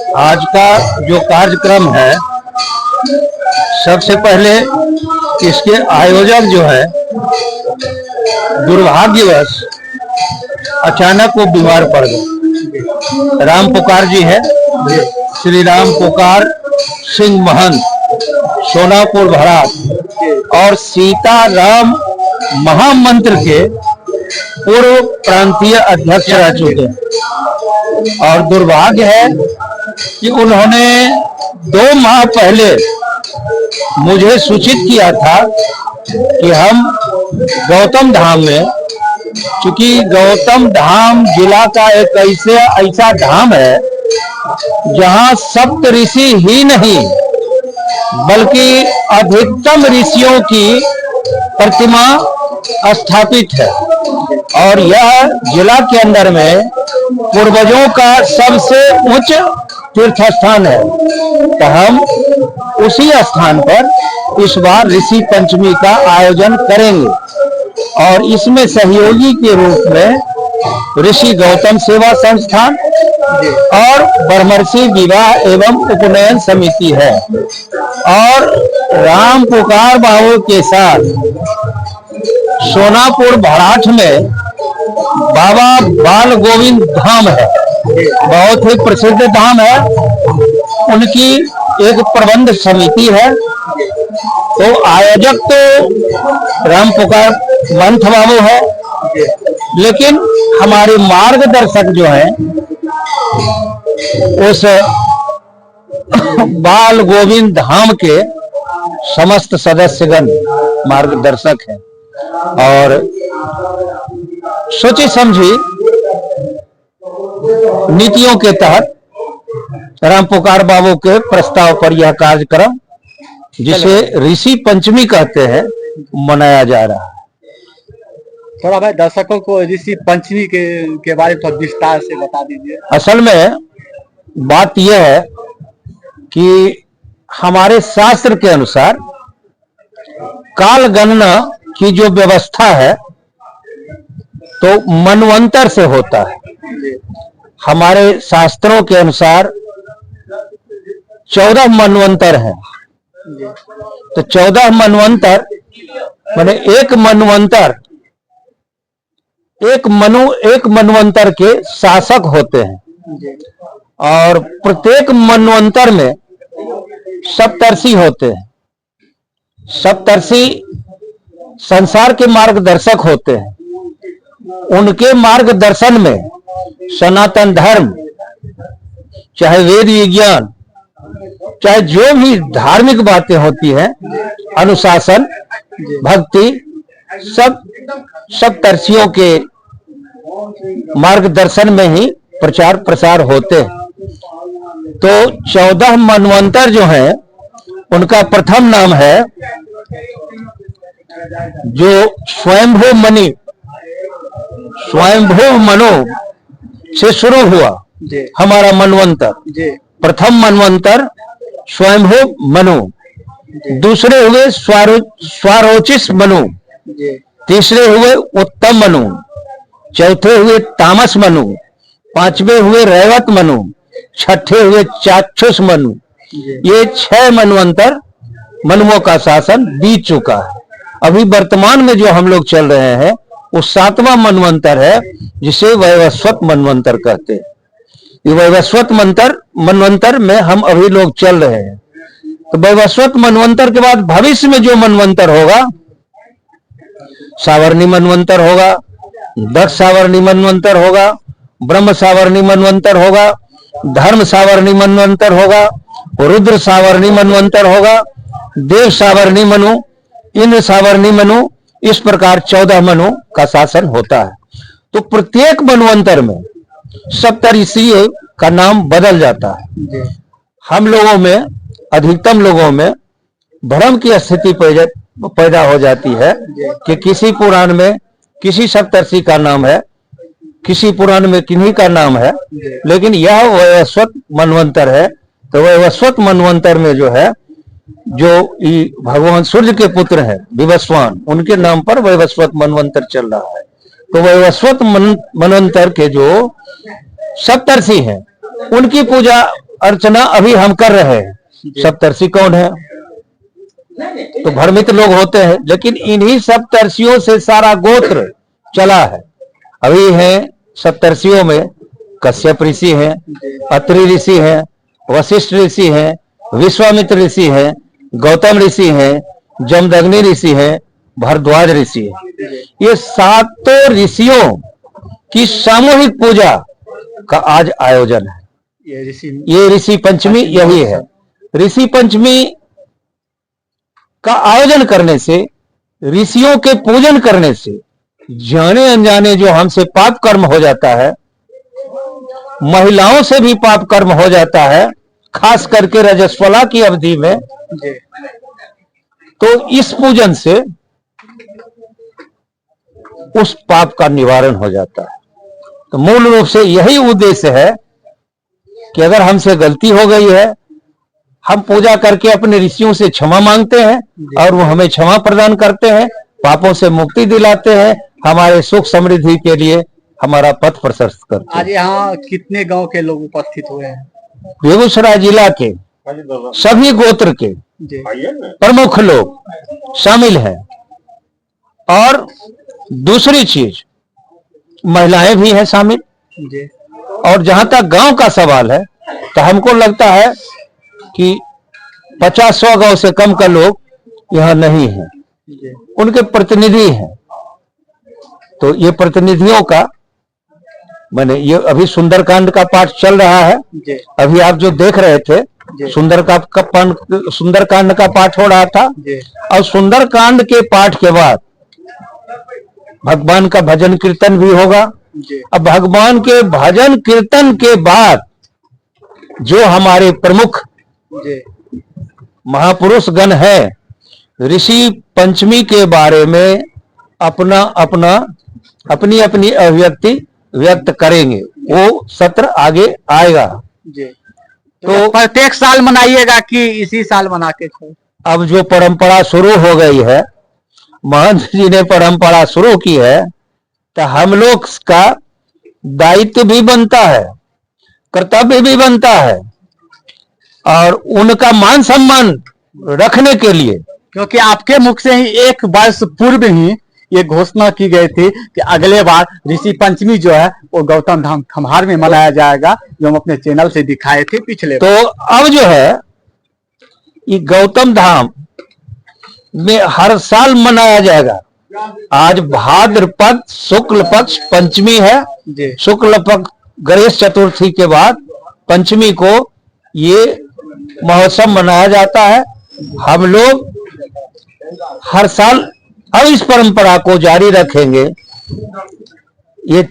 आज का जो कार्यक्रम है, सबसे पहले इसके आयोजक जो है दुर्भाग्यवश अचानक वो बीमार पड़ गए। राम पुकार जी है, श्री राम पुकार सिंह महंत, सोनापुर भरात और सीता राम महामंत्र के पूर्व प्रांतीय अध्यक्ष रह चुके हैं। और दुर्भाग्य है कि उन्होंने 2 माह पहले मुझे सूचित किया था कि हम गौतम धाम में, चूंकि गौतम धाम जिला का एक ऐसा धाम है जहां सप्त ऋषि ही नहीं बल्कि अधिकतम ऋषियों की प्रतिमा स्थापित है और यह जिला के अंदर में पूर्वजों का सबसे उच्च तीर्थ स्थान है। तो हम उसी स्थान पर इस बार ऋषि पंचमी का आयोजन करेंगे और इसमें सहयोगी के रूप में ऋषि गौतम सेवा संस्थान और ब्रह्मर्षि विवाह एवं उपनयन समिति है और राम पुकार बाबू के साथ सोनापुर भराठ में बाबा बाल गोविंद धाम है, बहुत ही प्रसिद्ध धाम है। उनकी एक प्रबंध समिति है। तो आयोजक तो राम पुकार मंथ बाबू है, लेकिन हमारे मार्गदर्शक जो है उस बाल गोविंद धाम के समस्त सदस्यगण मार्गदर्शक हैं और सोची समझी नीतियों के तहत राम पुकार बाबू के प्रस्ताव पर यह कार्यक्रम, जिसे ऋषि पंचमी कहते हैं, मनाया जा रहा है। थोड़ा भाई दर्शकों को ऋषि पंचमी के बारे में थोड़ा विस्तार से बता दीजिए। असल में बात यह है कि हमारे शास्त्र के अनुसार काल गणना की जो व्यवस्था है तो मनवंतर से होता है। हमारे शास्त्रों के अनुसार 14 मनवंतर है। तो 14 मनवंतर माने एक मनवंतर के शासक होते हैं और प्रत्येक मनवंतर में सप्तर्षि होते हैं। सप्तर्षि संसार के मार्गदर्शक होते हैं। उनके मार्गदर्शन में सनातन धर्म, चाहे वेद विज्ञान, चाहे जो भी धार्मिक बातें होती हैं, अनुशासन, भक्ति, सब सप्तर्षियों के मार्गदर्शन में ही प्रचार प्रसार होते हैं। तो 14 मनवंतर जो है उनका प्रथम नाम है जो स्वयंभू मनु से शुरू हुआ हमारा मनवंतर। प्रथम मनवंतर स्वयंभू मनु, दूसरे हुए स्वारोचिस मनु, तीसरे हुए उत्तम मनु, चौथे हुए तामस मनु, पांचवे हुए रैवत मनु, छठे हुए चाक्षुष मनु। ये 6 मनवंतर मनुओं का शासन बीत चुका है। अभी वर्तमान में जो हम लोग चल रहे हैं वो 7वां मनवंतर है, जिसे वैवस्वत मनवंतर कहते हैं। ये वैवस्वत मनवंतर में हम अभी लोग चल रहे हैं। तो वैवस्वत मनवंतर के बाद भविष्य में जो मनवंतर होगा, सावर्णी मनवंतर होगा, दक्ष सावर्णी मनवंतर होगा, ब्रह्म सावर्णी मनवंतर होगा, धर्म सावर्णी मनवंतर होगा, रुद्र सावर्णी मनवंतर होगा, देव सावर्णी मनु, इंद्र सावर्णी मनु, इस प्रकार 14 मनु का शासन होता है। तो प्रत्येक मनवंतर में सप्तऋषि का नाम बदल जाता है। हम लोगों में, अधिकतम लोगों में भ्रम की स्थिति पैदा हो जाती है कि किसी पुराण में किसी सप्तर्षि का नाम है, किसी पुराण में किन्हीं का नाम है, लेकिन यह वैवस्वत मनवंतर है। तो वैवस्वत मनवंतर में जो है, जो भगवान सूर्य के पुत्र हैं विवस्वान, उनके नाम पर वैवस्वत मनवंतर चल रहा है। तो वैवस्वत मनवंतर के जो सप्तर्षि हैं उनकी पूजा अर्चना अभी हम कर रहे हैं। सप्तर्षि कौन है? तो भ्रमित लोग होते हैं, लेकिन इन्हीं सप्तर्षियों से सारा गोत्र चला है। अभी है सप्तर्षियों में कश्यप ऋषि है, अत्रि ऋषि है, वशिष्ठ ऋषि है, विश्वामित्र ऋषि है, गौतम ऋषि है, जमदग्नि ऋषि है, भारद्वाज ऋषि है। ये सातों ऋषियों की सामूहिक पूजा का आज आयोजन है। ये ऋषि पंचमी यही है। ऋषि पंचमी का आयोजन करने से, ऋषियों के पूजन करने से जाने अनजाने जो हमसे पाप कर्म हो जाता है, महिलाओं से भी पाप कर्म हो जाता है, खास करके रजस्वला की अवधि में, तो इस पूजन से उस पाप का निवारण हो जाता है। तो मूल रूप से यही उद्देश्य है कि अगर हमसे गलती हो गई है, हम पूजा करके अपने ऋषियों से क्षमा मांगते हैं और वो हमें क्षमा प्रदान करते हैं, पापों से मुक्ति दिलाते हैं, हमारे सुख समृद्धि के लिए हमारा पथ प्रशस्त करते हैं। आज यहाँ कितने गांव के लोग उपस्थित हुए हैं? बेगूसराय जिला के सभी गोत्र के प्रमुख लोग शामिल हैं। और दूसरी चीज, महिलाएं भी हैं शामिल। और जहां तक गांव का सवाल है, तो हमको लगता है कि 50-100 गांव से कम का लोग यहाँ नहीं है, उनके प्रतिनिधि हैं। तो ये प्रतिनिधियों का मैंने ये अभी सुंदरकांड का पाठ चल रहा है। अभी आप जो देख रहे थे, सुंदरकांड का पाठ हो रहा था। और सुंदरकांड के पाठ के बाद भगवान का भजन कीर्तन भी होगा। अब भगवान के भजन कीर्तन के बाद जो हमारे प्रमुख महापुरुष गण है, ऋषि पंचमी के बारे में अपनी अभिव्यक्ति व्यक्त करेंगे। वो सत्र आगे आएगा। तो प्रत्येक साल मनाइएगा कि इसी साल मना के? अब जो परंपरा शुरू हो गई है, महंत जी ने परंपरा शुरू की है, तो हम लोग का दायित्व भी बनता है, कर्तव्य भी बनता है, और उनका मान सम्मान रखने के लिए, क्योंकि आपके मुख से ही 1 वर्ष पूर्व ही ये घोषणा की गई थी कि अगले बार ऋषि पंचमी जो है वो गौतम धाम खम्हार में मनाया जाएगा, जो हम अपने चैनल से दिखाए थे पिछले। तो अब जो है ये गौतम धाम में हर साल मनाया जाएगा। आज भाद्रपद शुक्ल पक्ष पंचमी है। शुक्ल पक्ष गणेश चतुर्थी के बाद पंचमी को ये महोत्सव मनाया जाता है। हम लोग हर साल अब इस परंपरा को जारी रखेंगे। ये